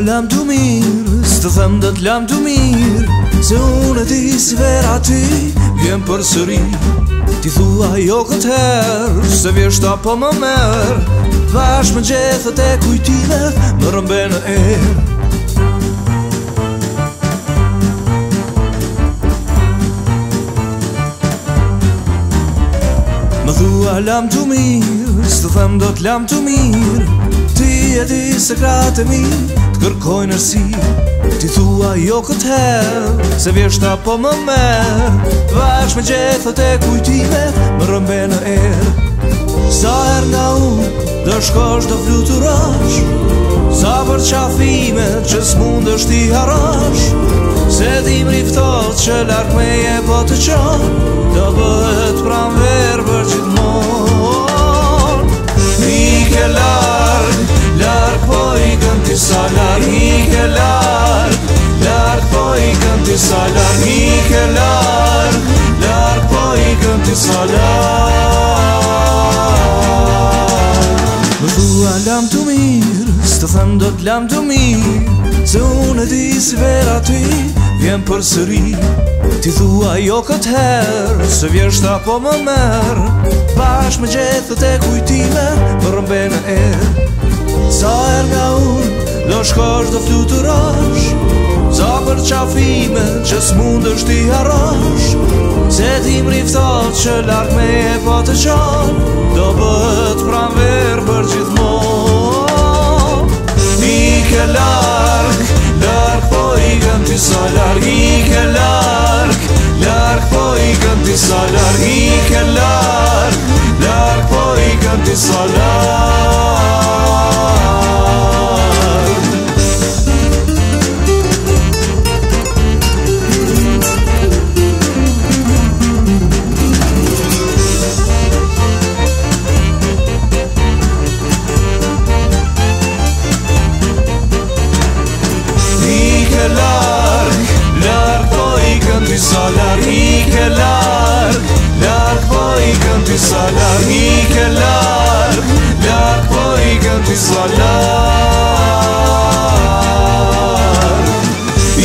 lam të mirë, s'të them dhe t'lam të mirë, se unë e ti si vera ty vjen për sëri. Ti thua jo këtë herë, se vjeshta po më merë, vash me gjethët e kujtimet më rëmbe në erë. Më thua lam të mirë, s'të them do t'lam të mirë, ti e di se kratë e mi t'kërkoj nërsi. Ti thua jo këtë herë, se vjeshta po më merë, vash me gjethët e kujtimet më rëmbe në erë. Sa her nga unë do shkosh do fluturash, sa për qafime që s'mundësh ti harash, se ti mriftot që lark meje po të qonë, do bëhet pranverë për gjithmonë. Ike larg, larg po i këm tisa larg, ike larg, larg po i këm tisa larg, ike larg, larg po i këm tisa larg. Më thua lam të mirë, s'të them do t'lam të mirë, se unë e di si vera ty vjen për sëri. Ti thua jo këtë herë, se vjeshta po më merë, vash me gjethët e kujtime më rëmbe në erë. Sa her nga unë do shkosh do fluturash, sa për qafime që s'mundësh ti harash, se ti mriftot që lark meje po të qonë, do bëhet pranverë për gjithmonë. Ike larg, larg po i këm tisa larg, ike larg, larg po i këm tisa larg, ike larg, larg po i këm tisa larg. Ike larg, larg po i këm tisa larg, ike larg, larg po i këm tisa larg, ike larg, larg po i këm tisa larg.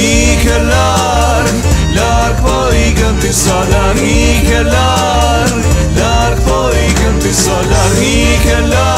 Ike larg, larg po i këm tisa larg, ike larg, larg po i këm tisa larg, ike larg.